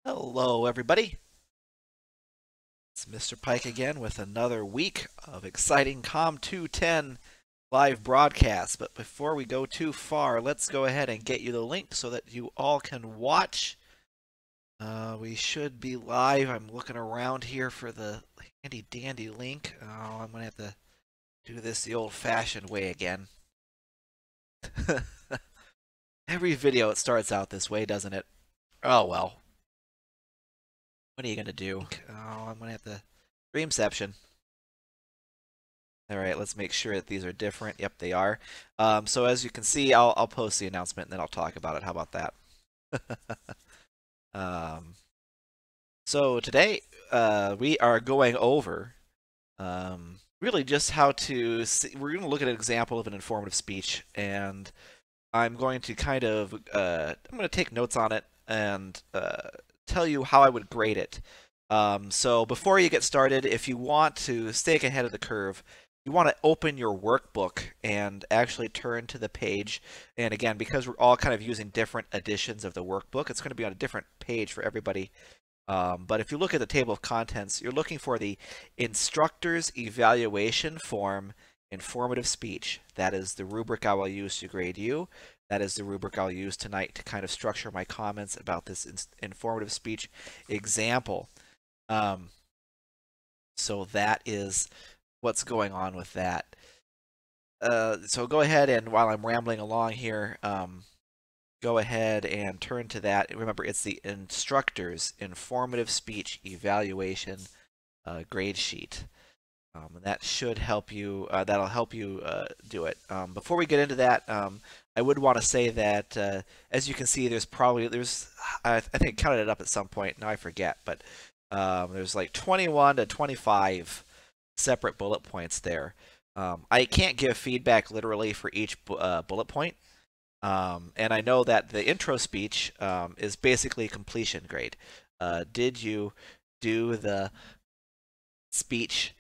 Hello, everybody. It's Mr. Pike again with another week of exciting Comm 210 live broadcasts. But before we go too far, let's go ahead and get you the link so that you all can watch. We should be live. I'm looking around here for the handy dandy link. Oh, I'm going to have to do this the old-fashioned way again. Every video it starts out this way, doesn't it? Oh, well. What are you going to do? Oh, I'm going to have to... Dreamception. All right, let's make sure that these are different. Yep, they are. So as you can see, I'll post the announcement and then I'll talk about it. How about that? um, so today we are going over really just how to see, we're going to look at an example of an informative speech, and I'm going to kind of I'm going to take notes on it and tell you how I would grade it. So before you get started, if you want to stay ahead of the curve, you want to open your workbook and actually turn to the page. And again, because we're all kind of using different editions of the workbook, it's going to be on a different page for everybody. But if you look at the table of contents, you're looking for the Instructor's Evaluation Form Informative Speech. That is the rubric I will use to grade you. That is the rubric I'll use tonight to kind of structure my comments about this informative speech example. So that is what's going on with that. So go ahead and while I'm rambling along here, go ahead and turn to that. Remember, it's the Instructor's Informative Speech Evaluation grade sheet. And that should help you. That'll help you do it. Before we get into that, I would want to say that as you can see, there's I think I counted it up at some point. Now I forget, but there's like 21 to 25 separate bullet points there. I can't give feedback literally for each bullet point. And I know that the intro speech is basically completion grade. Did you do the speech?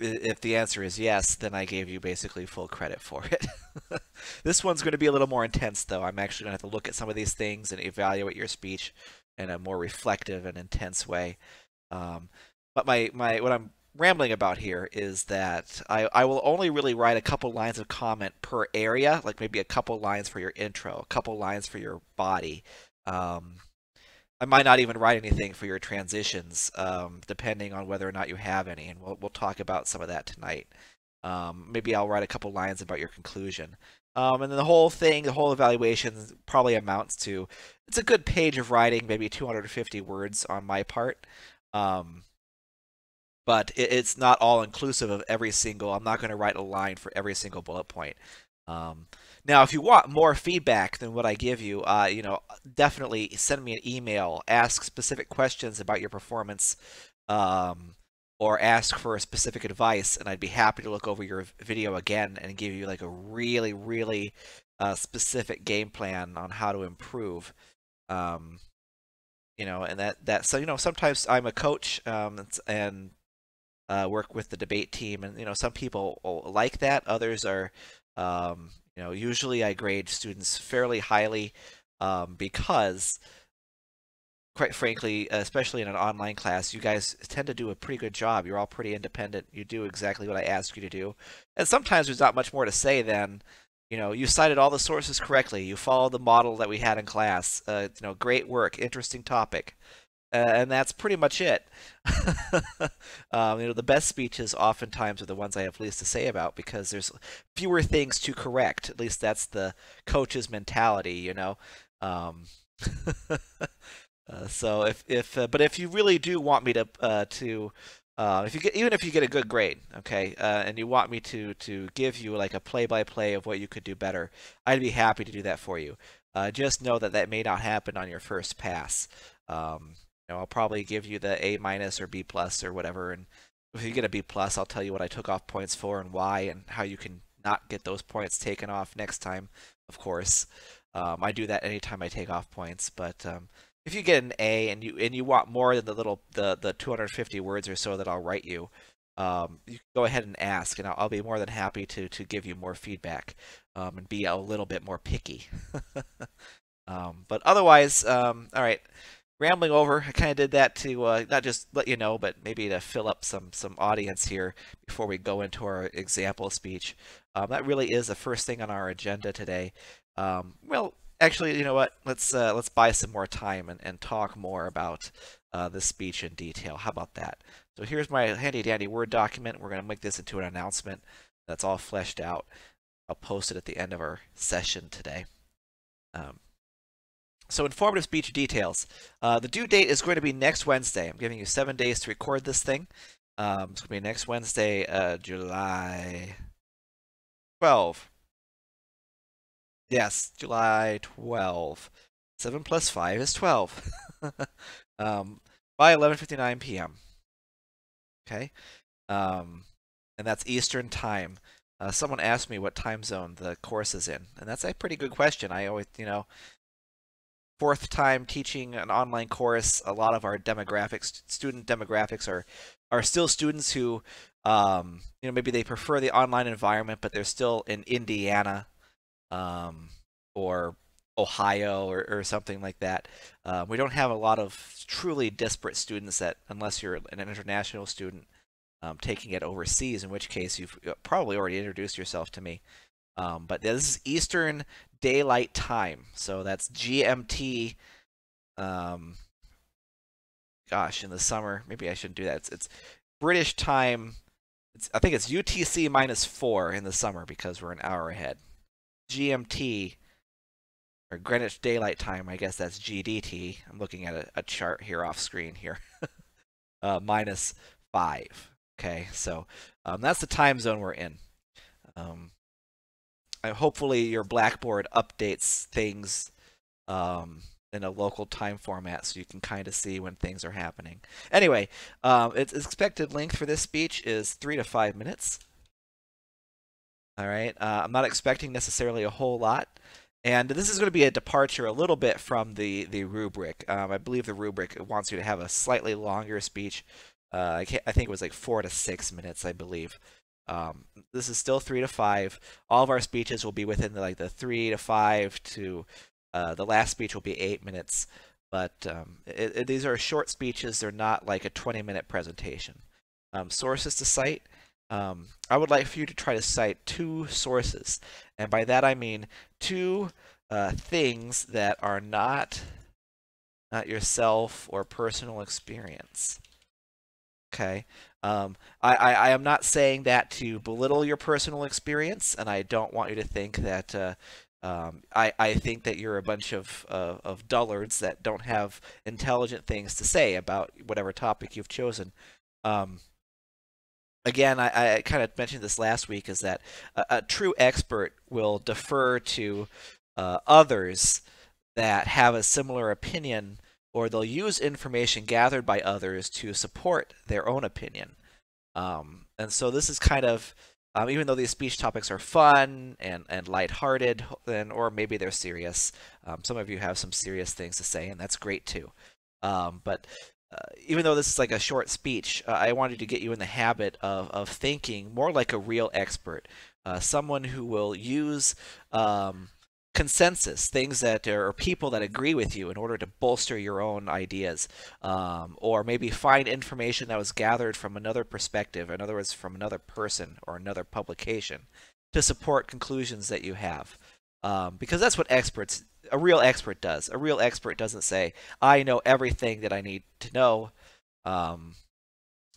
If the answer is yes, then I gave you basically full credit for it. This one's going to be a little more intense, though. I'm actually going to have to look at some of these things and evaluate your speech in a more reflective and intense way. But what I'm rambling about here is that I will only really write a couple lines of comment per area, like maybe a couple lines for your intro, a couple lines for your body. I might not even write anything for your transitions, depending on whether or not you have any, and we'll talk about some of that tonight. Maybe I'll write a couple lines about your conclusion. And then the whole thing, the whole evaluation probably amounts to, it's a good page of writing, maybe 250 words on my part. But it's not all inclusive of every single, I'm not going to write a line for every single bullet point. Now, if you want more feedback than what I give you, definitely send me an email, ask specific questions about your performance, or ask for specific advice, and I'd be happy to look over your video again and give you like a really, really specific game plan on how to improve. And so sometimes I'm a coach, and work with the debate team, and some people like that. Others are, usually I grade students fairly highly because, quite frankly, especially in an online class, you guys tend to do a pretty good job. You're all pretty independent. You do exactly what I ask you to do, and sometimes there's not much more to say than, you cited all the sources correctly. You followed the model that we had in class. Great work, interesting topic. And that's pretty much it. The best speeches oftentimes are the ones I have least to say about because there's fewer things to correct. At least that's the coach's mentality. So if you really do want me even if you get a good grade, okay, and you want me to give you like a play-by-play of what you could do better, I'd be happy to do that for you. Just know that may not happen on your first pass. I'll probably give you the A- or B+ or whatever, and if you get a B+, I'll tell you what I took off points for and why, and how you can not get those points taken off next time. Of course, I do that anytime I take off points. But if you get an A and you want more than the 250 words or so that I'll write you, you can go ahead and ask, and I'll be more than happy to give you more feedback and be a little bit more picky. But otherwise, all right. rambling over. I kind of did that to not just let you know, but maybe to fill up some audience here before we go into our example speech. That really is the first thing on our agenda today. Well, actually, you know what? Let's buy some more time and talk more about this speech in detail. How about that? So here's my handy dandy Word document. We're going to make this into an announcement that's all fleshed out. I'll post it at the end of our session today. So informative speech details. The due date is going to be next Wednesday. I'm giving you 7 days to record this thing. It's going to be next Wednesday, July 12. Yes, July 12. 7 plus 5 is 12. By 11:59 p.m. Okay, and that's Eastern time. Someone asked me what time zone the course is in, and that's a pretty good question. I always, fourth time teaching an online course, a lot of our demographics, student demographics, are still students who, maybe they prefer the online environment, but they're still in Indiana, or Ohio or something like that. We don't have a lot of truly disparate students that, unless you're an international student taking it overseas, in which case you've probably already introduced yourself to me. But this is Eastern Daylight Time, so that's GMT. Gosh, in the summer, maybe I shouldn't do that. It's British time. I think it's UTC -4 in the summer because we're an hour ahead. GMT, or Greenwich Daylight Time, I guess that's GDT. I'm looking at a chart here off screen here. -5. Okay, so that's the time zone we're in. Hopefully your Blackboard updates things in a local time format so you can kind of see when things are happening. Anyway, its expected length for this speech is 3 to 5 minutes. All right, I'm not expecting necessarily a whole lot. And this is going to be a departure a little bit from the rubric. I believe the rubric wants you to have a slightly longer speech. I think it was like 4 to 6 minutes, I believe. This is still 3 to 5. All of our speeches will be within the 3 to 5 to the last speech will be 8 minutes. But these are short speeches. They're not like a 20-minute presentation. Sources to cite. I would like for you to try to cite 2 sources. And by that I mean 2 things that are not yourself or personal experience. Okay. I am not saying that to belittle your personal experience, and I don't want you to think that I think that you're a bunch of dullards that don't have intelligent things to say about whatever topic you've chosen. Again, I kind of mentioned this last week, is that a true expert will defer to others that have a similar opinion, or they'll use information gathered by others to support their own opinion. And so this is kind of, even though these speech topics are fun and lighthearted, or maybe they're serious, some of you have some serious things to say, and that's great too. But even though this is like a short speech, I wanted to get you in the habit of thinking more like a real expert, someone who will use consensus, things that are people that agree with you, in order to bolster your own ideas, or maybe find information that was gathered from another perspective, in other words, from another person or another publication, to support conclusions that you have. Because that's what a real expert does. A real expert doesn't say, I know everything that I need to know.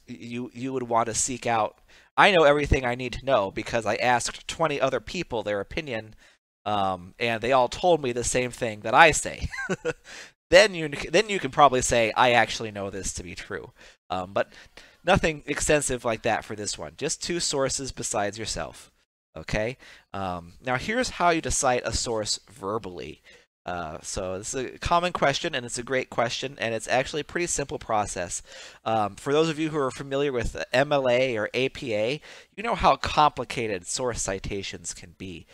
You would want to seek out, I know everything I need to know because I asked 20 other people their opinion, and they all told me the same thing that I say. Then you can probably say, I actually know this to be true. But nothing extensive like that for this one. Just 2 sources besides yourself. Okay? Now here's how you decide a source verbally. So this is a common question, and it's a great question, and it's actually a pretty simple process. For those of you who are familiar with MLA or APA, you know how complicated source citations can be.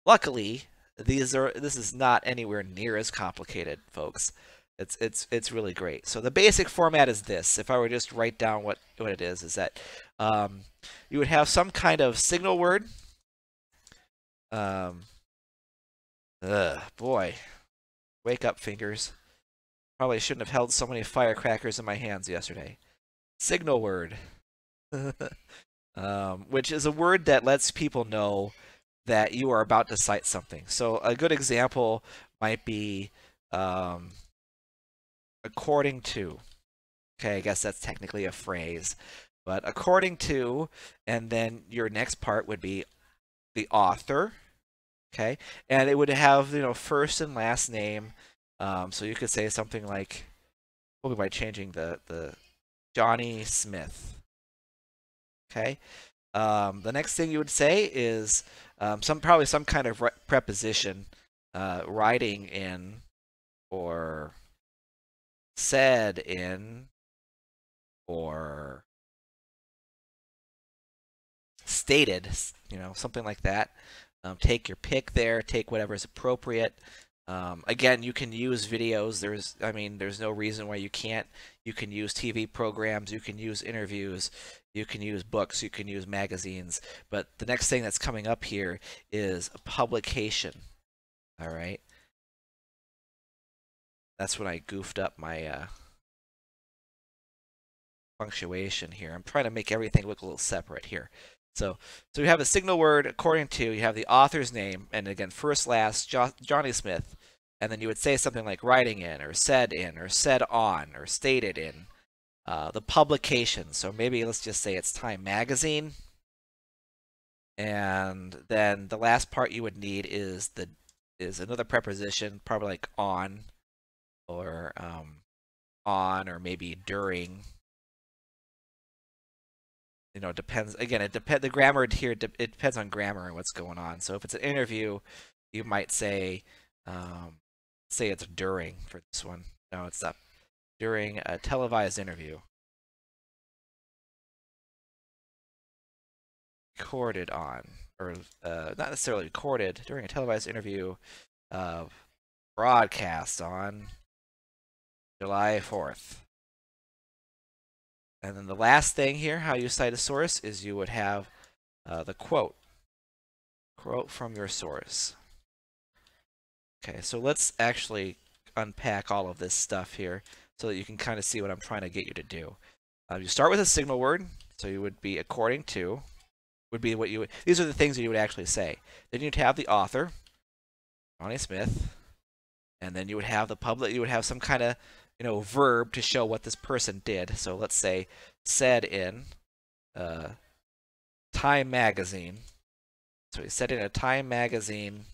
Luckily, this is not anywhere near as complicated, folks. It's really great. So the basic format is this. If I were just to write down what it is that you would have some kind of signal word. Boy, wake up, fingers. Probably shouldn't have held so many firecrackers in my hands yesterday. Signal word, which is a word that lets people know that you are about to cite something. So a good example might be um, according to. Okay, I guess that's technically a phrase. But according to, and then your next part would be the author. Okay, and it would have, first and last name. So you could say something like, well, by changing the Johnny Smith. Okay. The next thing you would say is probably some kind of preposition, writing in or said in or stated, something like that. Take your pick there. Take whatever is appropriate. Again, you can use videos. There's no reason why you can't. You can use TV programs. You can use interviews. You can use books. You can use magazines. But the next thing that's coming up here is a publication. All right. That's when I goofed up my punctuation here. I'm trying to make everything look a little separate here. So you have a signal word according to, you have the author's name, and again, first, last, Johnny Smith, and then you would say something like writing in, or said on, or stated in. The publication, so maybe let's just say it's Time Magazine, and then the last part you would need is another preposition, probably like on, or maybe during. It depends. Again, the grammar here, it depends on grammar and what's going on. So if it's an interview, you might say it's during for this one. No, it's not. During a televised interview. Recorded on, or not necessarily recorded, during a televised interview, broadcast on July 4th. And then the last thing here, how you cite a source, is you would have the quote from your source. Okay, so let's actually unpack all of this stuff here so that you can kind of see what I'm trying to get you to do. You start with a signal word, so you would be according to, would be what you would, these are the things that you would actually say. Then you'd have the author, Johnny Smith, and then you would have you would have some kind of, verb to show what this person did. So let's say said in Time Magazine. So he said in a Time Magazine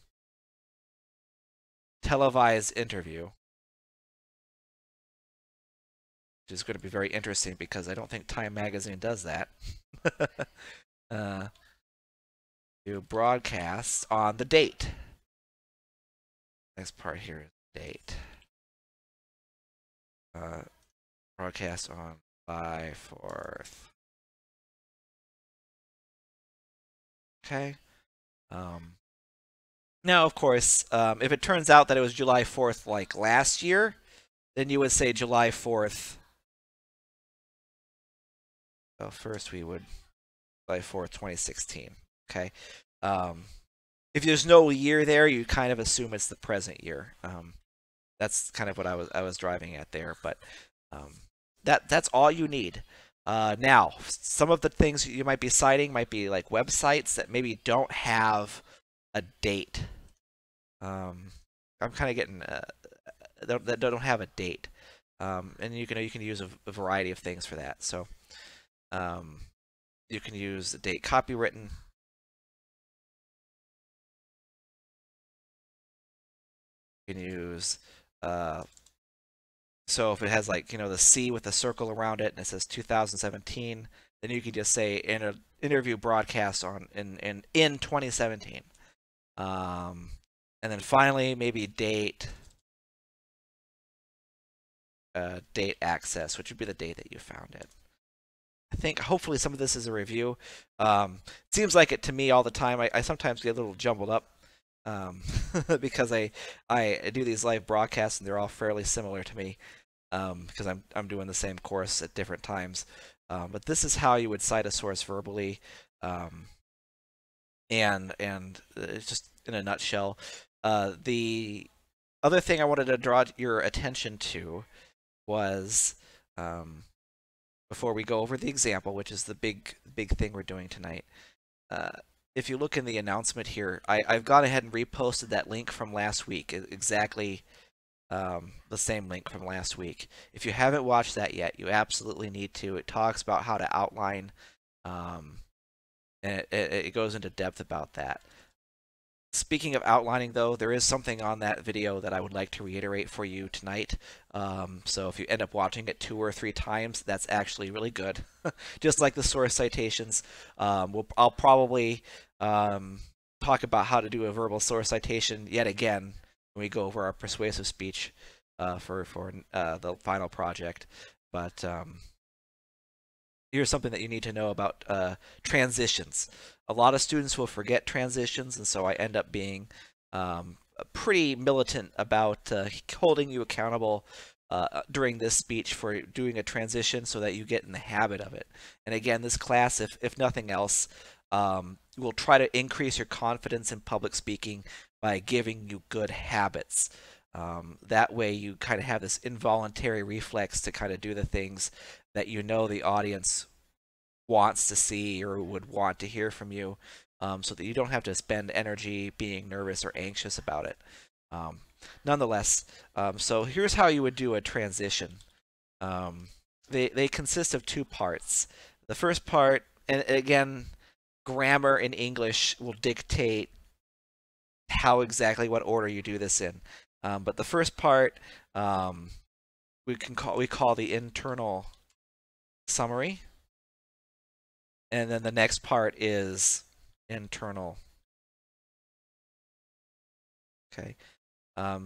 televised interview, which is going to be very interesting because I don't think Time Magazine does that. You broadcast on the date. Next part here is date. Broadcast on July 4th. Okay. Now, of course, if it turns out that it was July 4th like last year, then you would say July 4th. So first we would July 4th, 2016. Okay. If there's no year there, you kind of assume it's the present year. That's kind of what I was driving at there, but that's all you need. Now, some of the things you might be citing might be like websites that maybe don't have a date. I'm kind of getting that don't have a date, and you can use a variety of things for that. So you can use the date copywritten. You can use so if it has like the C with a circle around it and it says 2017, then you can just say in an interview broadcast on in 2017. And then finally maybe date access, which would be the date that you found it. I think hopefully some of this is a review. It seems like it to me all the time. I sometimes get a little jumbled up because I do these live broadcasts and they're all fairly similar to me because I'm doing the same course at different times. But this is how you would cite a source verbally, and it's just in a nutshell. The other thing I wanted to draw your attention to was, before we go over the example, which is the big thing we're doing tonight, if you look in the announcement here, I've gone ahead and reposted that link from last week, exactly the same link from last week. If you haven't watched that yet, you absolutely need to. It talks about how to outline, and it goes into depth about that. Speaking of outlining, though, there is something on that video that I would like to reiterate for you tonight. So if you end up watching it 2 or 3 times, that's actually really good. Just like the source citations, I'll probably talk about how to do a verbal source citation yet again when we go over our persuasive speech for the final project. But here's something that you need to know about transitions. A lot of students will forget transitions, and so I end up being pretty militant about holding you accountable during this speech for doing a transition so that you get in the habit of it. And again, this class, if nothing else, will try to increase your confidence in public speaking by giving you good habits. That way you kind of have this involuntary reflex to kind of do the things that you know the audience wants to see or would want to hear from you, so that you don't have to spend energy being nervous or anxious about it. Nonetheless, so here's how you would do a transition. They consist of 2 parts. The first part, and again, grammar in English will dictate how exactly what order you do this in. But the first part we call the internal summary, and then the next part is internal. Okay.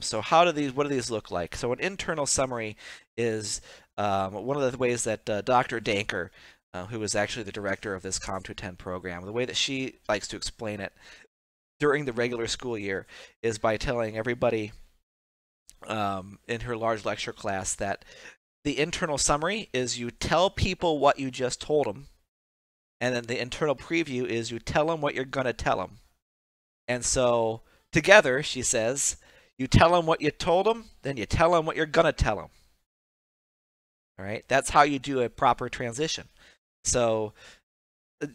So what do these look like? So an internal summary is one of the ways that Dr. Danker, who is actually the director of this Comm 210 program, the way that she likes to explain it during the regular school year is by telling everybody in her large lecture class that the internal summary is you tell people what you just told them, and then the internal preview is you tell them what you're going to tell them. And so together, she says, you tell them what you told them, then you tell them what you're going to tell them. All right, that's how you do a proper transition. So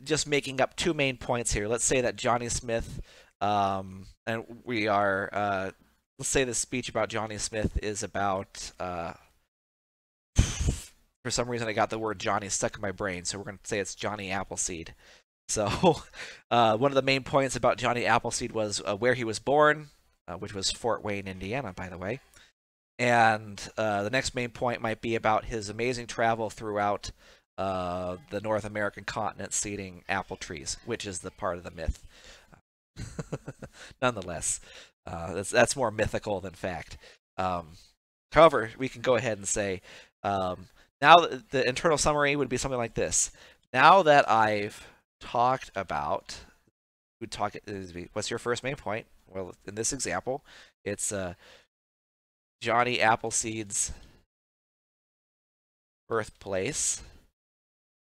just making up 2 main points here. Let's say that Johnny Smith, and we are, let's say the speech about Johnny Smith is about, for some reason I got the word Johnny stuck in my brain, so we're going to say it's Johnny Appleseed. So one of the main points about Johnny Appleseed was where he was born, which was Fort Wayne, Indiana, by the way. And the next main point might be about his amazing travel throughout the North American continent seeding apple trees, which is the part of the myth. Nonetheless, that's more mythical than fact. However, we can go ahead and say, now the internal summary would be something like this. Now that I've talked about, what's your first main point? Well, in this example, it's Johnny Appleseed's birthplace.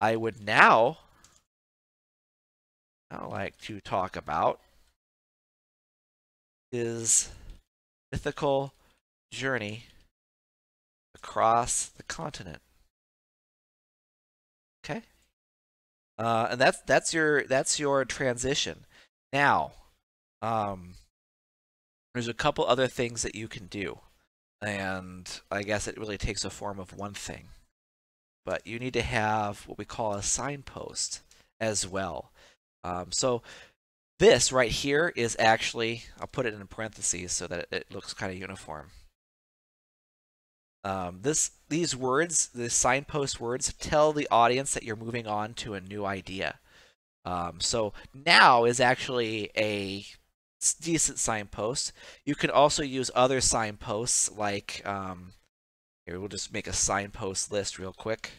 I would now like to talk about his mythical journey across the continent. Okay, and that's your transition. Now, there's a couple other things that you can do, and I guess it really takes a form of one thing. But you need to have what we call a signpost as well. So this right here is actually, I'll put it in parentheses so that it looks kind of uniform. These words, the signpost words, tell the audience that you're moving on to a new idea. So now is actually a decent signpost. You can also use other signposts like, here we'll just make a signpost list real quick.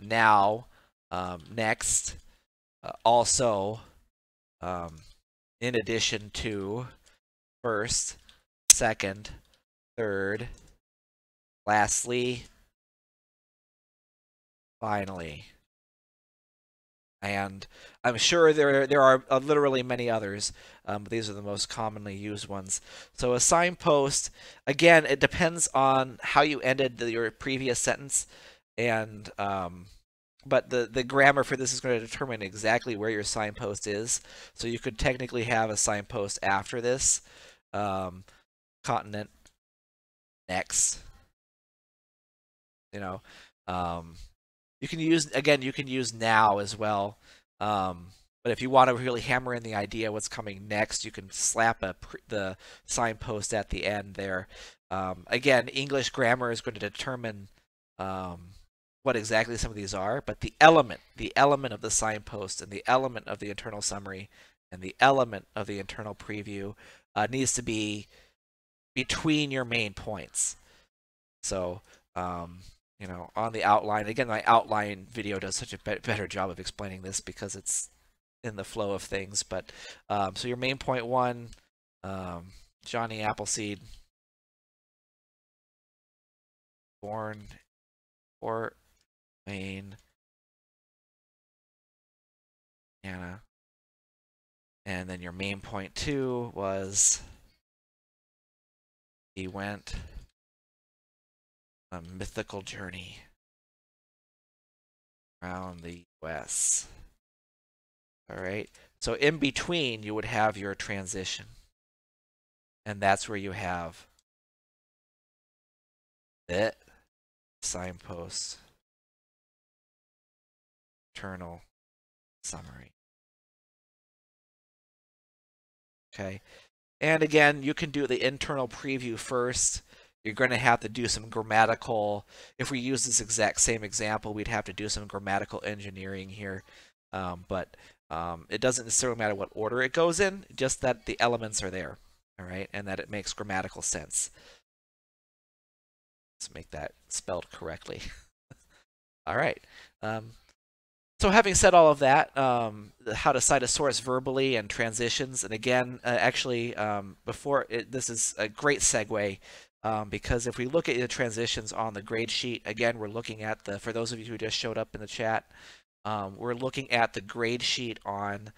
Now, next, also, in addition to, first, second, third, lastly, finally. And I'm sure there are literally many others, but these are the most commonly used ones. So a signpost, again, it depends on how you ended your previous sentence, and but the grammar for this is going to determine exactly where your signpost is. So you could technically have a signpost after this, continent, next, you know. Um, you can use now as well. But if you want to really hammer in the idea what's coming next, you can slap the signpost at the end there. Again, English grammar is going to determine what exactly some of these are, but the element of the signpost and the element of the internal summary and the element of the internal preview needs to be between your main points. So, on the outline, again, my outline video does such a better job of explaining this because it's in the flow of things. But so your main point one, Johnny Appleseed, born Fort Wayne, Anna, and then your main point two was he went a mythical journey around the US. All right. So in between, you would have your transition. And that's where you have the signpost, internal summary. Okay. And again, you can do the internal preview first. You're going to have to do some grammatical, if we use this exact same example, we'd have to do some grammatical engineering here. But it doesn't necessarily matter what order it goes in, just that the elements are there, all right, and that it makes grammatical sense. Let's make that spelled correctly. All right. So having said all of that, how to cite a source verbally and transitions, and again, this is a great segue, because if we look at the transitions on the grade sheet, again, we're looking at for those of you who just showed up in the chat, we're looking at the grade sheet on,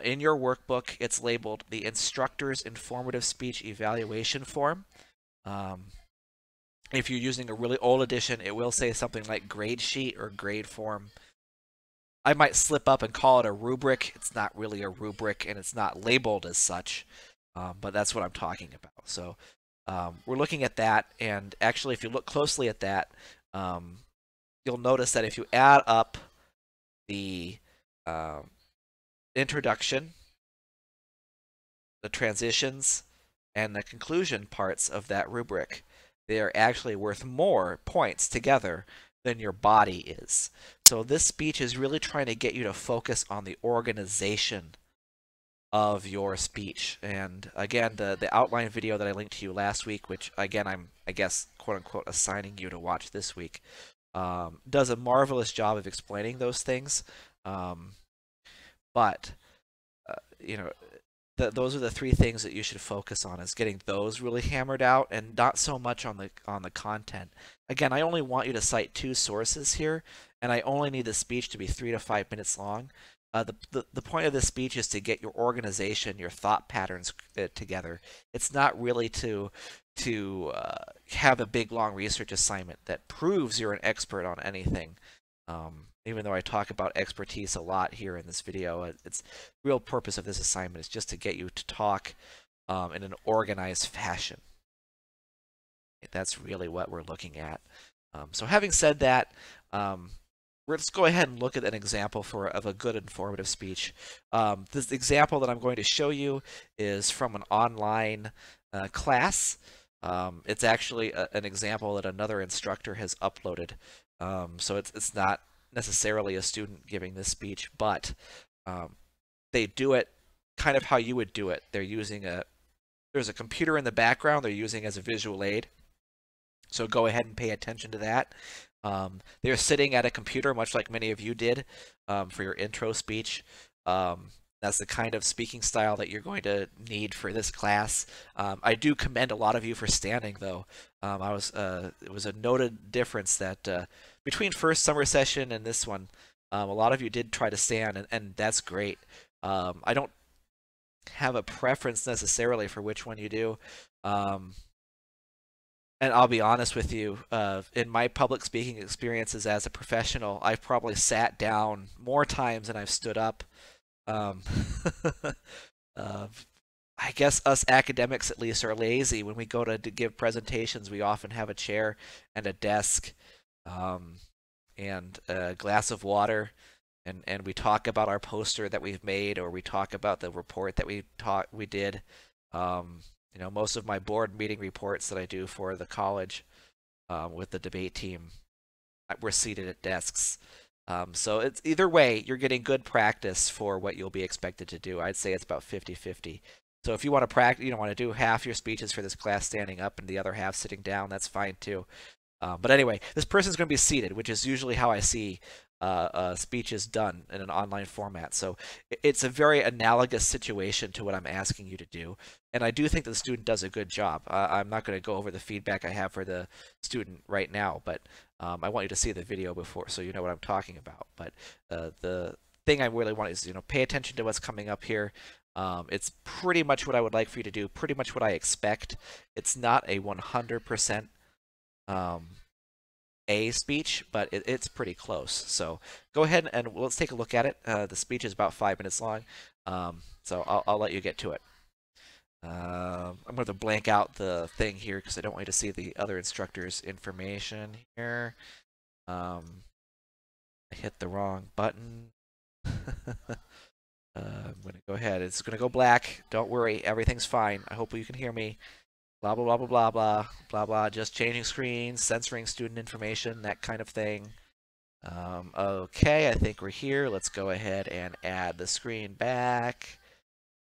in your workbook, it's labeled the Instructor's Informative Speech Evaluation Form. If you're using a really old edition, it will say something like grade sheet or grade form. I might slip up and call it a rubric. It's not really a rubric, and it's not labeled as such, but that's what I'm talking about. So we're looking at that, and actually, if you look closely at that, you'll notice that if you add up the introduction, the transitions, and the conclusion parts of that rubric, they are actually worth more points together than your body is. So this speech is really trying to get you to focus on the organization of your speech. And again, the outline video that I linked to you last week, which again I'm, I guess, quote unquote, assigning you to watch this week, does a marvelous job of explaining those things. But those are the three things that you should focus on, is getting those really hammered out, and not so much on the content. Again, I only want you to cite 2 sources here, and I only need the speech to be 3 to 5 minutes long. The point of this speech is to get your organization, your thought patterns together. It's not really to have a big long research assignment that proves you're an expert on anything. Even though I talk about expertise a lot here in this video, the real purpose of this assignment is just to get you to talk in an organized fashion. That's really what we're looking at. So having said that, let's go ahead and look at an example of a good informative speech. This example that I'm going to show you is from an online class. It's actually an example that another instructor has uploaded. So it's not necessarily a student giving this speech, but they do it kind of how you would do it. They're using there's a computer in the background they're using as a visual aid. So go ahead and pay attention to that. They're sitting at a computer, much like many of you did for your intro speech. That's the kind of speaking style that you're going to need for this class. I do commend a lot of you for standing, though. It was a noted difference that between first summer session and this one, A lot of you did try to stand, and that's great. I don't have a preference necessarily for which one you do. Um, and I'll be honest with you, in my public speaking experiences as a professional, I've probably sat down more times than I've stood up. Um, uh, I guess us academics at least are lazy. When we go to give presentations, we often have a chair and a desk, um, and a glass of water, and we talk about our poster that we've made, or we talk about the report that we did. Um, most of my board meeting reports that I do for the college, with the debate team, we're seated at desks. So it's either way, you're getting good practice for what you'll be expected to do. I'd say it's about 50-50. So if you want to practice, you don't want to do half your speeches for this class standing up and the other half sitting down, that's fine too. But anyway, this person's going to be seated, which is usually how I see speeches done in an online format. So it's a very analogous situation to what I'm asking you to do. And I do think that the student does a good job. I'm not going to go over the feedback I have for the student right now, but I want you to see the video before so you know what I'm talking about. But the thing I really want is, pay attention to what's coming up here. It's pretty much what I would like for you to do, pretty much what I expect. It's not a 100% um, a speech, but it's pretty close. So go ahead and let's take a look at it. The speech is about 5 minutes long, so I'll let you get to it. I'm going to blank out the thing here because I don't want you to see the other instructor's information here. I hit the wrong button. I'm going to go ahead. It's going to go black. Don't worry. Everything's fine. I hope you can hear me. Blah, blah, blah, blah, blah, blah, blah, blah. Just changing screens, censoring student information, that kind of thing. Okay, I think we're here. Let's go ahead and add the screen back.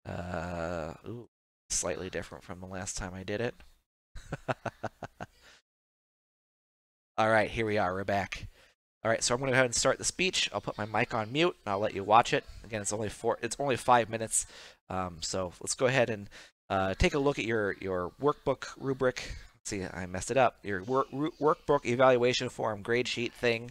Ooh, slightly different from the last time I did it. All right, here we are. We're back. All right, so I'm going to go ahead and start the speech. I'll put my mic on mute, and I'll let you watch it. Again, it's only 5 minutes. So let's go ahead and take a look at your workbook rubric. Let's see, I messed it up. Your workbook evaluation form grade sheet thing,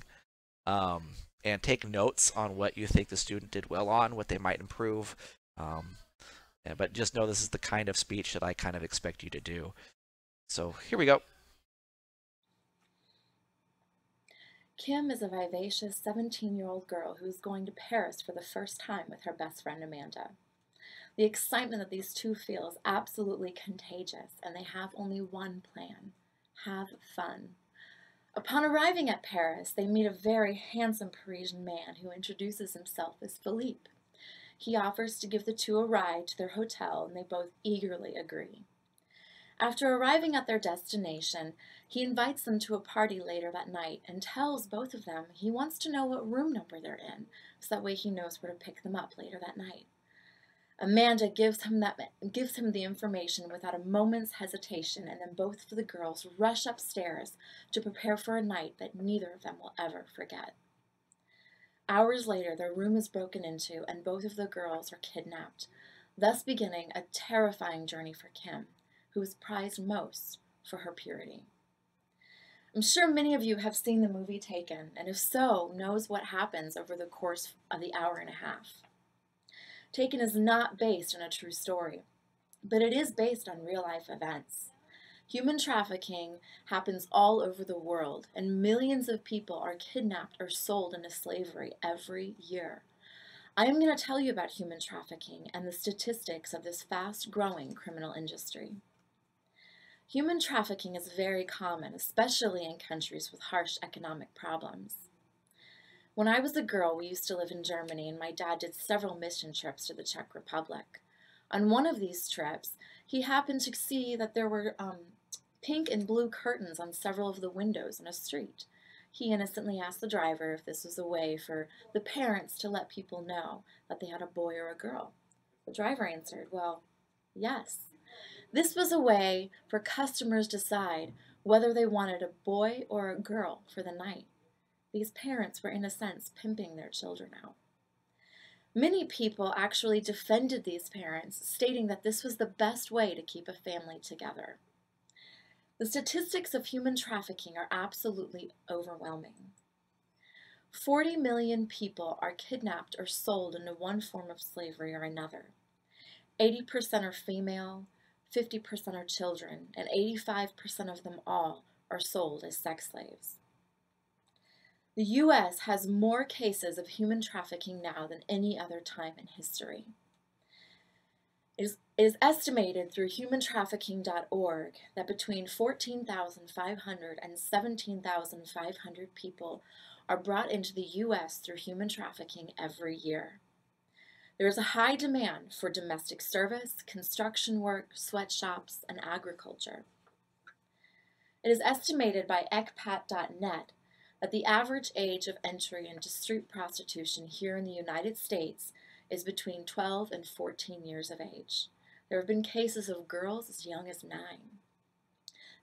and take notes on what you think the student did well on, what they might improve. But just know this is the kind of speech that I kind of expect you to do. So here we go. Kim is a vivacious 17-year-old girl who is going to Paris for the first time with her best friend Amanda. The excitement that these two feel is absolutely contagious, and they have only one plan: have fun. Upon arriving at Paris, they meet a very handsome Parisian man who introduces himself as Philippe. He offers to give the two a ride to their hotel, and they both eagerly agree. After arriving at their destination, he invites them to a party later that night and tells both of them he wants to know what room number they're in, so that way he knows where to pick them up later that night. Amanda gives him the information without a moment's hesitation, and then both of the girls rush upstairs to prepare for a night that neither of them will ever forget. Hours later, their room is broken into, and both of the girls are kidnapped, thus beginning a terrifying journey for Kim, who is prized most for her purity. I'm sure many of you have seen the movie Taken, and if so, knows what happens over the course of the hour and a half. Taken is not based on a true story, but it is based on real-life events. Human trafficking happens all over the world, and millions of people are kidnapped or sold into slavery every year. I am going to tell you about human trafficking and the statistics of this fast-growing criminal industry. Human trafficking is very common, especially in countries with harsh economic problems. When I was a girl, we used to live in Germany, and my dad did several mission trips to the Czech Republic. On one of these trips, he happened to see that there were pink and blue curtains on several of the windows in a street. He innocently asked the driver if this was a way for the parents to let people know that they had a boy or a girl. The driver answered, "Well, yes." This was a way for customers to decide whether they wanted a boy or a girl for the night. These parents were, in a sense, pimping their children out. Many people actually defended these parents, stating that this was the best way to keep a family together. The statistics of human trafficking are absolutely overwhelming. 40 million people are kidnapped or sold into one form of slavery or another. 80% are female, 50% are children, and 85% of them all are sold as sex slaves. The U.S. has more cases of human trafficking now than any other time in history. It is estimated through humantrafficking.org that between 14,500 and 17,500 people are brought into the U.S. through human trafficking every year. There is a high demand for domestic service, construction work, sweatshops, and agriculture. It is estimated by ecpat.net that the average age of entry into street prostitution here in the United States is between 12 and 14 years of age. There have been cases of girls as young as 9.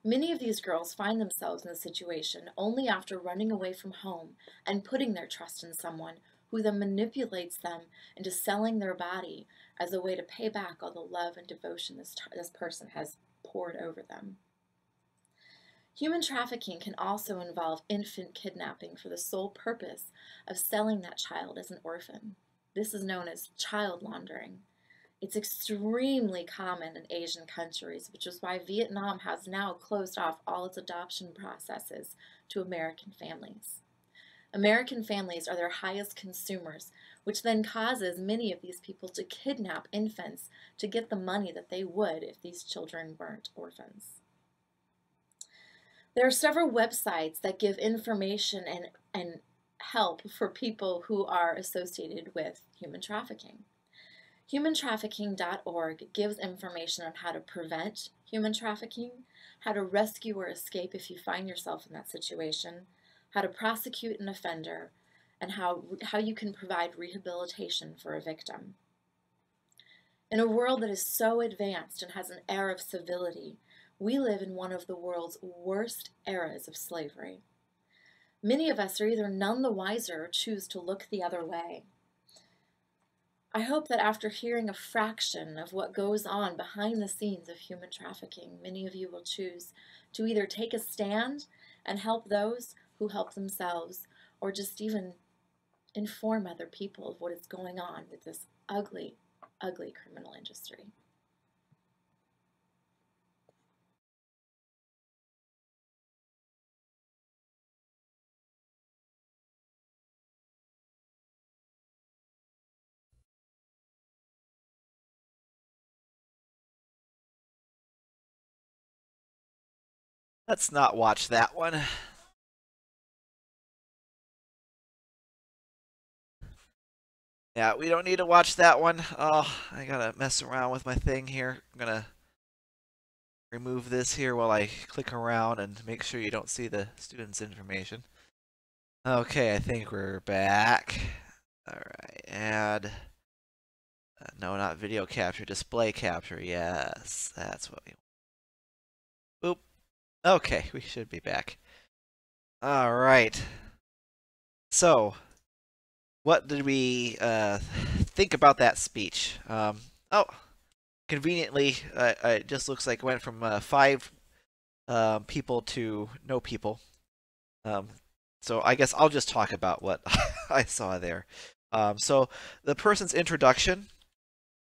Many of these girls find themselves in this situation only after running away from home and putting their trust in someone who then manipulates them into selling their body as a way to pay back all the love and devotion this person has poured over them. Human trafficking can also involve infant kidnapping for the sole purpose of selling that child as an orphan. This is known as child laundering. It's extremely common in Asian countries, which is why Vietnam has now closed off all its adoption processes to American families. American families are their highest consumers, which then causes many of these people to kidnap infants to get the money that they would if these children weren't orphans. There are several websites that give information and help for people who are associated with human trafficking. Humantrafficking.org gives information on how to prevent human trafficking, how to rescue or escape if you find yourself in that situation, how to prosecute an offender, and how you can provide rehabilitation for a victim. In a world that is so advanced and has an air of civility, we live in one of the world's worst eras of slavery. Many of us are either none the wiser or choose to look the other way. I hope that after hearing a fraction of what goes on behind the scenes of human trafficking, many of you will choose to either take a stand and help those who help themselves, or just even inform other people of what is going on with this ugly, ugly criminal industry. Let's not watch that one. Yeah, we don't need to watch that one. Oh, I gotta mess around with my thing here. I'm gonna remove this here while I click around and make sure you don't see the student's information. Okay, I think we're back. Alright, add. No, not video capture, display capture. Yes, that's what we want. Oop. Okay, we should be back. Alright. So, what did we think about that speech? Oh, conveniently, it just looks like it went from 5 people to no people. So I guess I'll just talk about what I saw there. So the person's introduction,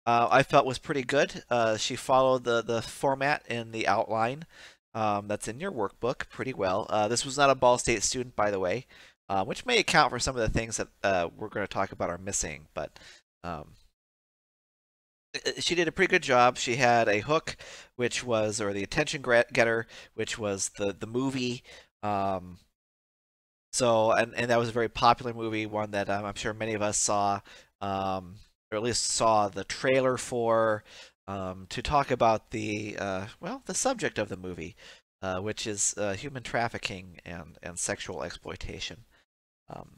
I felt was pretty good. She followed the format in the outline that's in your workbook pretty well. This was not a Ball State student, by the way, which may account for some of the things that we're going to talk about are missing, but she did a pretty good job. She had a hook, which was, or the attention getter, which was the movie. So, and that was a very popular movie, one that I'm sure many of us saw, or at least saw the trailer for, to talk about the, well, the subject of the movie, which is human trafficking and sexual exploitation.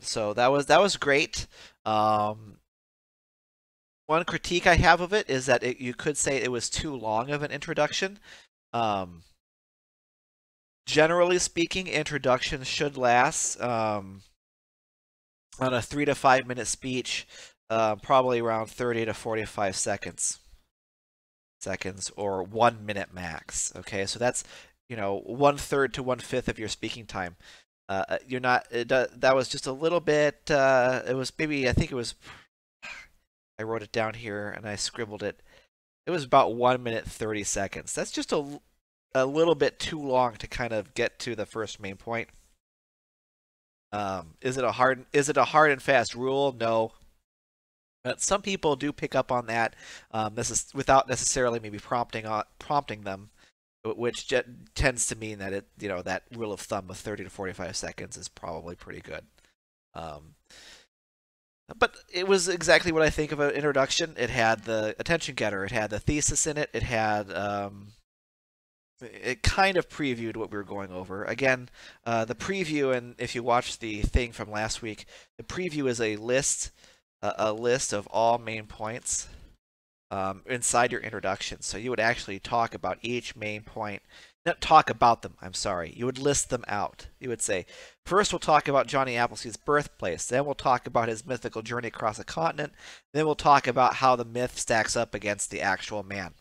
So that was great. One critique I have of it is that you could say it was too long of an introduction. Generally speaking, introductions should last on a 3 to 5 minute speech, probably around 30 to 45 seconds or 1 minute max. Okay, so that's 1/3 to 1/5 of your speaking time. You're not. That was just a little bit. It was maybe. I think it was. I wrote it down here and I scribbled it. It was about 1 minute 30 seconds. That's just a little bit too long to kind of get to the first main point. Is it a hard and fast rule? No. But some people do pick up on that. This is without necessarily maybe prompting them, which tends to mean that that rule of thumb of 30 to 45 seconds is probably pretty good. Um, but it was exactly what I think of an introduction. It had the attention getter. It had the thesis in it. It kind of previewed what we were going over. Again, the preview, and if you watch the thing from last week, the preview is a list of all main points inside your introduction. So you would actually talk about each main point. Not talk about them, I'm sorry. You would list them out. You would say, first we'll talk about Johnny Appleseed's birthplace. Then we'll talk about his mythical journey across a continent. Then we'll talk about how the myth stacks up against the actual man.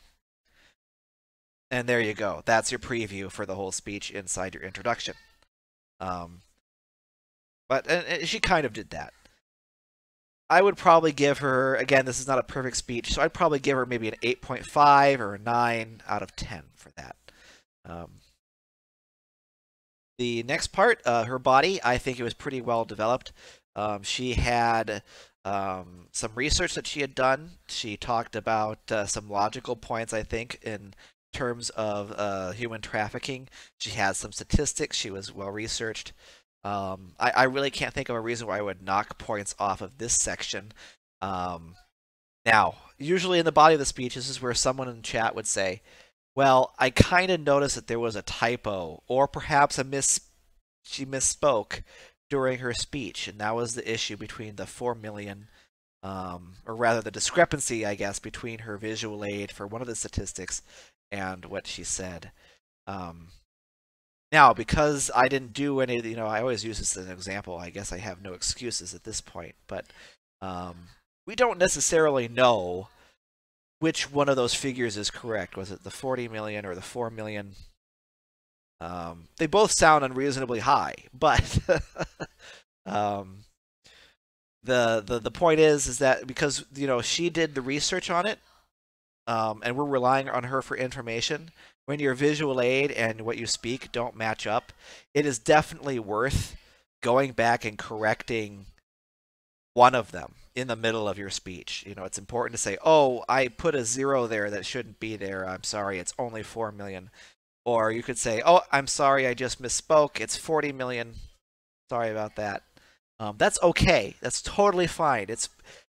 And there you go. That's your preview for the whole speech inside your introduction. But she kind of did that. I would probably give her, again, this is not a perfect speech, so I'd probably give her maybe an 8.5 or a 9 out of 10 for that. The next part, her body, I think it was pretty well developed. She had some research that she had done. She talked about some logical points, I think, in terms of human trafficking. She has some statistics. She was well researched. I really can't think of a reason why I would knock points off of this section. Now, usually in the body of the speech, this is where someone in chat would say, well, I kind of noticed that there was a typo, or perhaps she misspoke during her speech, and that was the issue between the 4 million, or rather the discrepancy, I guess, between her visual aid for one of the statistics and what she said. Now, because I didn't do any, I always use this as an example. I guess I have no excuses at this point, but we don't necessarily know which one of those figures is correct. Was it the 40 million or the 4 million? They both sound unreasonably high, but the point is that because she did the research on it, and we're relying on her for information. When your visual aid and what you speak don't match up, it is definitely worth going back and correcting one of them in the middle of your speech. It's important to say, oh, I put a 0 there that shouldn't be there. I'm sorry, it's only 4 million. Or you could say, oh, I'm sorry, I just misspoke. It's 40 million. Sorry about that. That's okay. That's totally fine.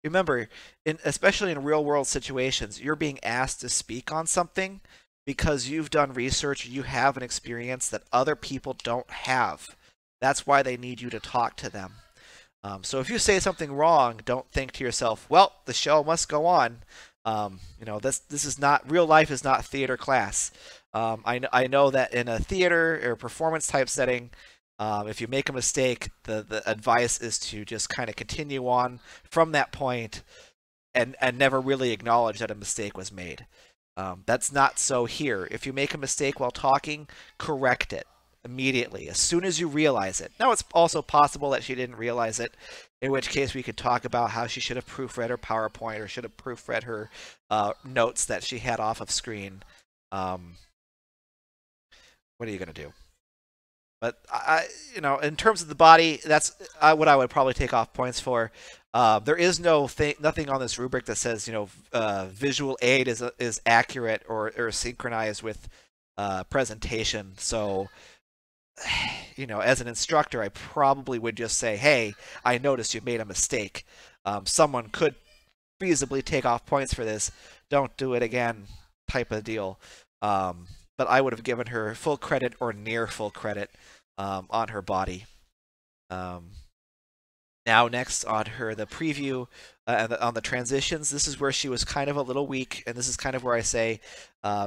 Remember, especially in real world situations, you're being asked to speak on something because you've done research, you have an experience that other people don't have. That's why they need you to talk to them. So if you say something wrong, don't think to yourself, well, the show must go on. This is not, real life is not theater class. I know that in a theater or performance type setting, if you make a mistake, the advice is to just kind of continue on from that point and never really acknowledge that a mistake was made. That's not so here. If you make a mistake while talking, correct it immediately, as soon as you realize it. Now, it's also possible that she didn't realize it, in which case we could talk about how she should have proofread her PowerPoint or should have proofread her notes that she had off of screen. What are you going to do? But in terms of the body, that's what I would probably take off points for. There is nothing on this rubric that says visual aid is accurate or synchronized with presentation. So as an instructor, I probably would just say, hey, I noticed you made a mistake. Someone could feasibly take off points for this. Don't do it again, type of deal. But I would have given her full credit or near full credit on her body. Now, next on the preview, on the transitions, this is where she was kind of a little weak, and this is kind of where I say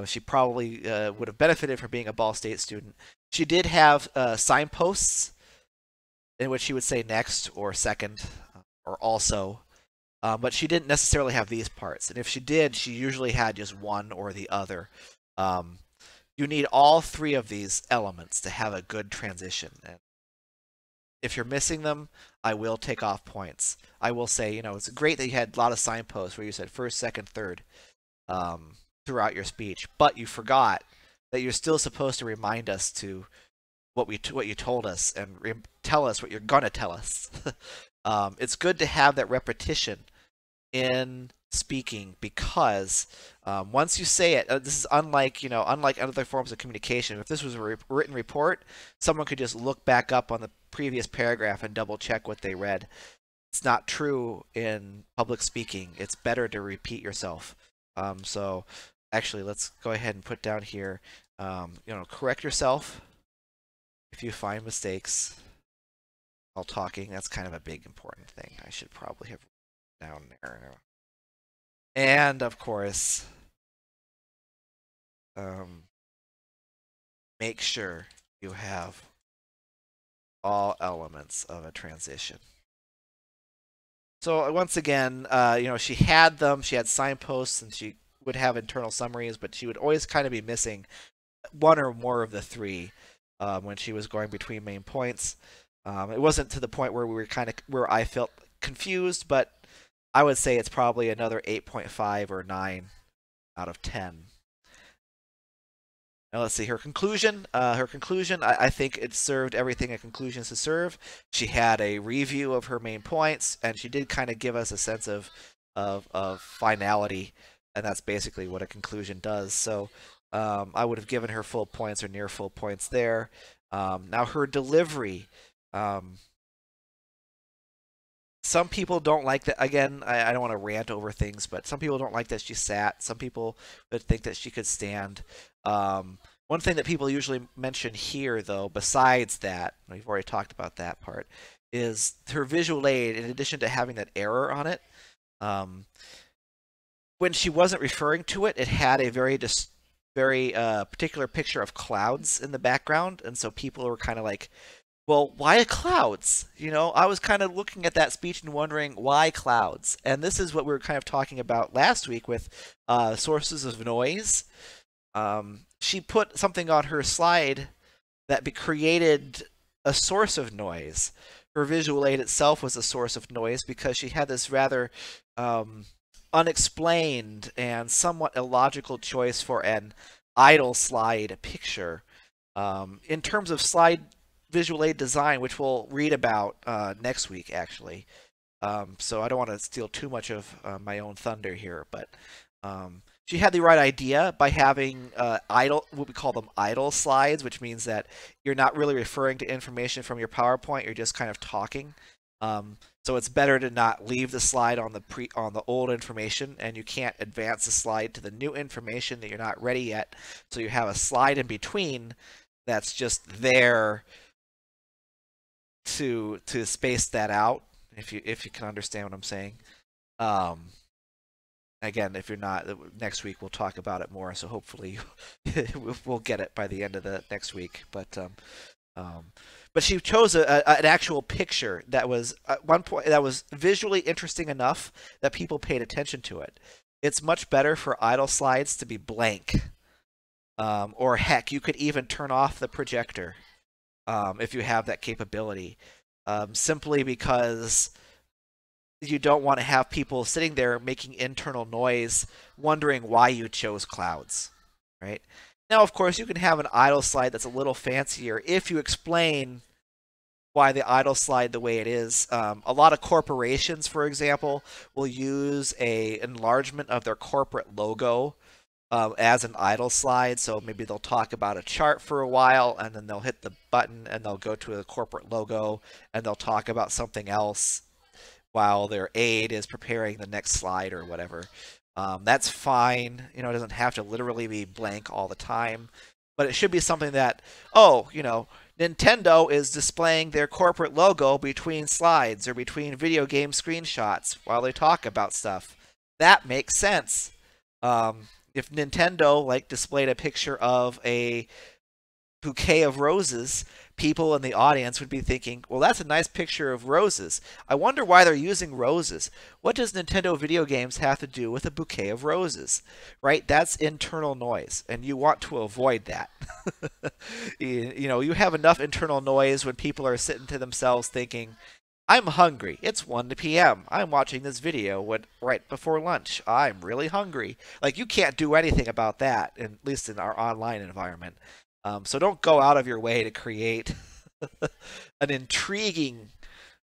she probably would have benefited from being a Ball State student. She did have signposts in which she would say next or second or also, but she didn't necessarily have these parts. And if she did, she usually had just one or the other. You need all three of these elements to have a good transition. And If you're missing them, I will take off points. I will say, it's great that you had a lot of signposts where you said first, second, third throughout your speech, but you forgot that you're still supposed to remind us to what you told us and tell us what you're gonna tell us. It's good to have that repetition in speaking because once you say it, this is unlike other forms of communication. If this was a written report, someone could just look back up on the previous paragraph and double check what they read. It's not true in public speaking. It's better to repeat yourself. So actually, let's go ahead and put down here, correct yourself if you find mistakes while talking. That's kind of a big important thing. I should probably have down there. And of course, make sure you have all elements of a transition. So once again, she had them. She had signposts, and she would have internal summaries, but she would always kind of be missing one or more of the three when she was going between main points. It wasn't to the point where where I felt confused, but I would say it's probably another 8.5 or 9 out of 10. Now let's see her conclusion. I think it served everything a conclusion to serve. She had a review of her main points, and she did kind of give us a sense of finality, and that's basically what a conclusion does. So I would have given her full points or near full points there. Now her delivery. Some people don't like that. Again, I don't want to rant over things, but some people don't like that she sat. Some people would think that she could stand. One thing that people usually mention here, though, besides that, we've already talked about that part, is her visual aid, in addition to having that error on it. When she wasn't referring to it, it had a very particular picture of clouds in the background, and so people were kind of like, well, why clouds? I was kind of looking at that speech and wondering why clouds. And this is what we were kind of talking about last week with sources of noise. She put something on her slide that created a source of noise. Her visual aid itself was a source of noise because she had this rather unexplained and somewhat illogical choice for an idle slide picture. In terms of slide visual aid design, which we'll read about next week, actually. So I don't want to steal too much of my own thunder here, but she had the right idea by having what we call them idle slides, which means that you're not really referring to information from your PowerPoint, you're just kind of talking. So it's better to not leave the slide on the old information, and you can't advance the slide to the new information that you're not ready yet. So you have a slide in between that's just there to space that out, if you can understand what I'm saying. Again, if you're not, next week we'll talk about it more. So hopefully we'll get it by the end of the next week. But she chose an actual picture that was at one point that was visually interesting enough that people paid attention to it. It's much better for idle slides to be blank, or heck, you could even turn off the projector. If you have that capability, simply because you don't want to have people sitting there making internal noise wondering why you chose clouds, right? Now, of course, you can have an idle slide that's a little fancier if you explain why the idle slide the way it is. A lot of corporations, for example, will use an enlargement of their corporate logo as an idle slide. So maybe they'll talk about a chart for a while, and then they'll hit the button and they'll go to the corporate logo and they'll talk about something else while their aide is preparing the next slide or whatever. That's fine. It doesn't have to literally be blank all the time, but it should be something that, Nintendo is displaying their corporate logo between slides or between video game screenshots while they talk about stuff. That makes sense. If Nintendo displayed a picture of a bouquet of roses, people in the audience would be thinking, well, that's a nice picture of roses. I wonder why they're using roses. What does Nintendo video games have to do with a bouquet of roses? Right? That's internal noise, and you want to avoid that. You know, you have enough internal noise when people are sitting to themselves thinking, I'm hungry. It's 1 p.m. I'm watching this video right before lunch. I'm really hungry. Like, you can't do anything about that, at least in our online environment. So don't go out of your way to create an intriguing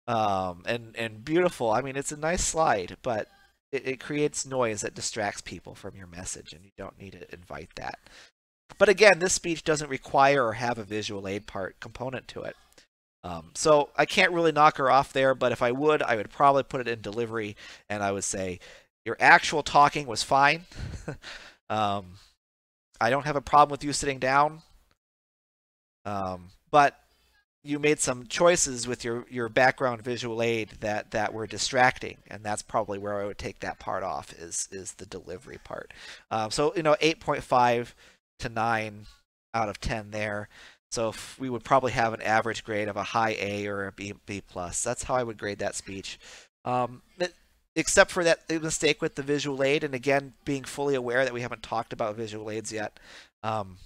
and beautiful. I mean, it's a nice slide, but it creates noise that distracts people from your message, and you don't need to invite that. But again, this speech doesn't require or have a visual aid part component to it. So I can't really knock her off there, but if I would probably put it in delivery, and I would say your actual talking was fine. um, I don't have a problem with you sitting down, but you made some choices with your background visual aid that were distracting, and that's probably where I would take that part off is the delivery part. So 8.5 to 9 out of 10 there. So we would probably have an average grade of a high A or a B plus. That's how I would grade that speech. Except for that mistake with the visual aid, and again, being fully aware that we haven't talked about visual aids yet. I'm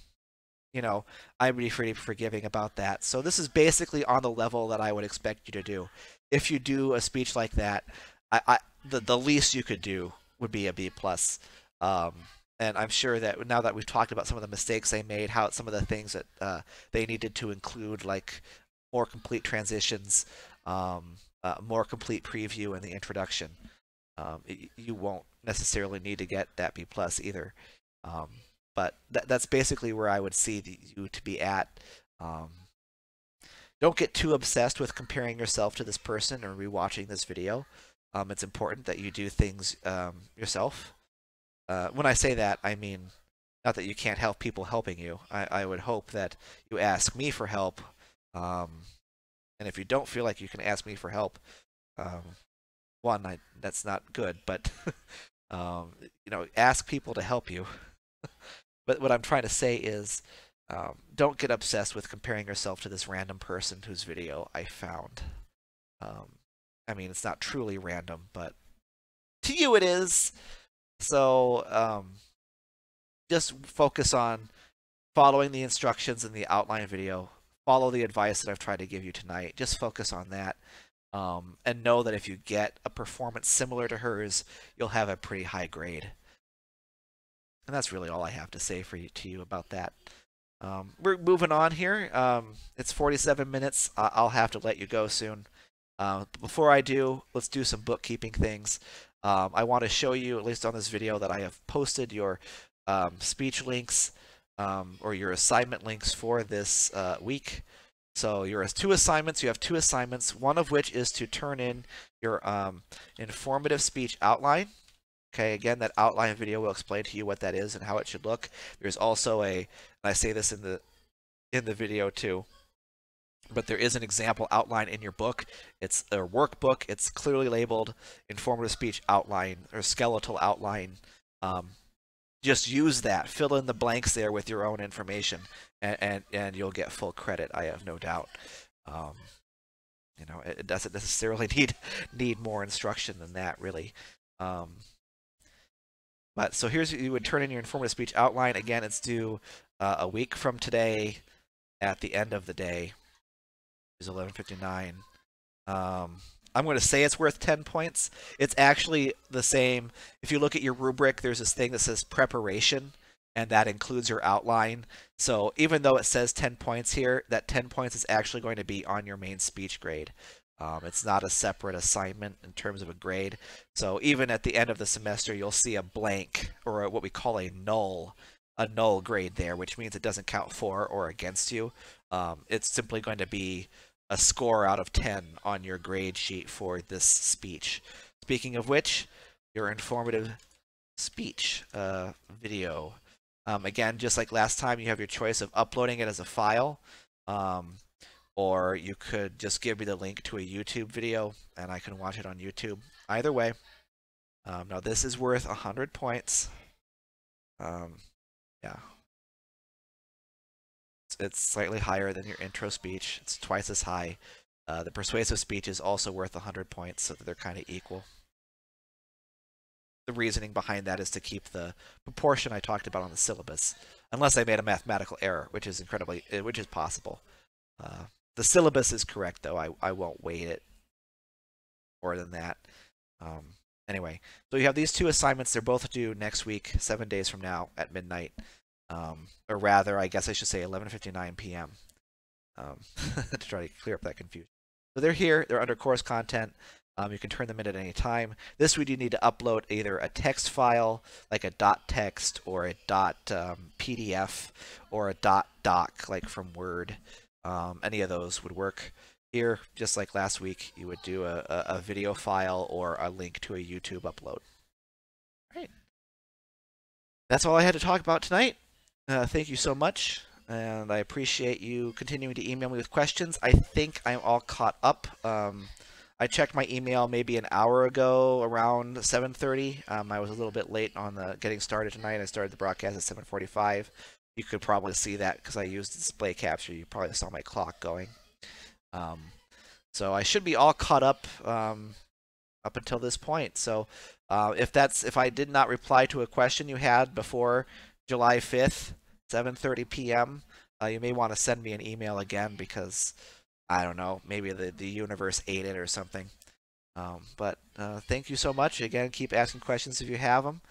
pretty forgiving about that. So this is basically on the level that I would expect you to do. If you do a speech like that, the least you could do would be a B plus. And I'm sure that now that we've talked about some of the mistakes they made, how some of the things that they needed to include, like more complete transitions, more complete preview in the introduction, you won't necessarily need to get that B plus either. But that's basically where I would see you to be at. Don't get too obsessed with comparing yourself to this person or rewatching this video. It's important that you do things yourself. When I say that, I mean not that you can't help people helping you. I would hope that you ask me for help. And if you don't feel like you can ask me for help, that's not good. But ask people to help you. But what I'm trying to say is, don't get obsessed with comparing yourself to this random person whose video I found. I mean, it's not truly random, but to you it is. So just focus on following the instructions in the outline video. Follow the advice that I've tried to give you tonight. Just focus on that. And know that if you get a performance similar to hers, you'll have a pretty high grade. And that's really all I have to say to you about that. We're moving on here. It's 47 minutes. I'll have to let you go soon. Before I do, let's do some bookkeeping things. I want to show you, at least on this video, that I have posted your speech links or your assignment links for this week. So you have two assignments, one of which is to turn in your informative speech outline. Okay, again, that outline video will explain to you what that is and how it should look. There's also and I say this in the video too, but there is an example outline in your book. It's a workbook. It's clearly labeled informative speech outline or skeletal outline. Just use that. Fill in the blanks there with your own information, and you'll get full credit. I have no doubt. It doesn't necessarily need more instruction than that, really. But so you would turn in your informative speech outline. Again, it's due a week from today at the end of the day. It's 11:59. I'm going to say it's worth 10 points. It's actually the same. If you look at your rubric, there's this thing that says preparation, and that includes your outline. So even though it says 10 points here, that 10 points is actually going to be on your main speech grade. It's not a separate assignment in terms of a grade. So even at the end of the semester, you'll see a blank, or what we call a null grade there, which means it doesn't count for or against you. It's simply going to be a score out of 10 on your grade sheet for this speech. Speaking of which, your informative speech video. Again, just like last time, you have your choice of uploading it as a file, or you could just give me the link to a YouTube video and I can watch it on YouTube. Either way. Now this is worth 100 points. Yeah. It's slightly higher than your intro speech. It's twice as high. The persuasive speech is also worth 100 points, so that they're kind of equal. The reasoning behind that is to keep the proportion I talked about on the syllabus, unless I made a mathematical error, which is possible. The syllabus is correct, though. I won't weight it more than that. Um, anyway, so you have these two assignments. They're both due next week, 7 days from now at midnight. Or rather, I guess I should say 11:59 p.m. To try to clear up that confusion. So they're here. They're under course content. You can turn them in at any time. This week you need to upload either a text file, like a .text, or a .pdf, or a .doc, like from Word. Any of those would work. Here, just like last week, you would do a video file or a link to a YouTube upload. All right. That's all I had to talk about tonight. Thank you so much, and I appreciate you continuing to email me with questions. I think I'm all caught up. I checked my email maybe an hour ago around 7:30. I was a little bit late on the getting started tonight. I started the broadcast at 7:45. You could probably see that because I used display capture. You probably saw my clock going. So I should be all caught up up until this point. So if I did not reply to a question you had before July 5th, 7:30 p.m., you may want to send me an email again because I don't know, maybe the universe ate it or something. But thank you so much. Again, keep asking questions if you have them.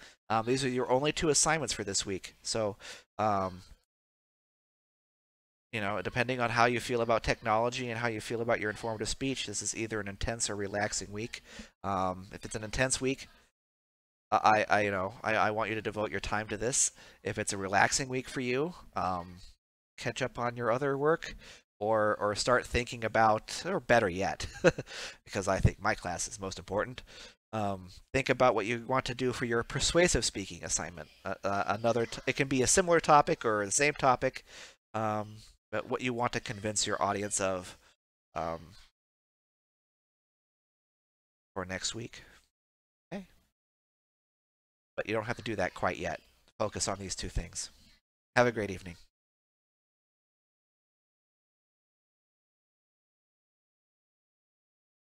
These are your only two assignments for this week. So, depending on how you feel about technology and how you feel about your informative speech, this is either an intense or relaxing week. If it's an intense week, I want you to devote your time to this. If it's a relaxing week for you, catch up on your other work, or start thinking about, or better yet, because I think my class is most important. Think about what you want to do for your persuasive speaking assignment. It can be a similar topic or the same topic, but what you want to convince your audience of for next week. Okay, but you don't have to do that quite yet. Focus on these two things. Have a great evening.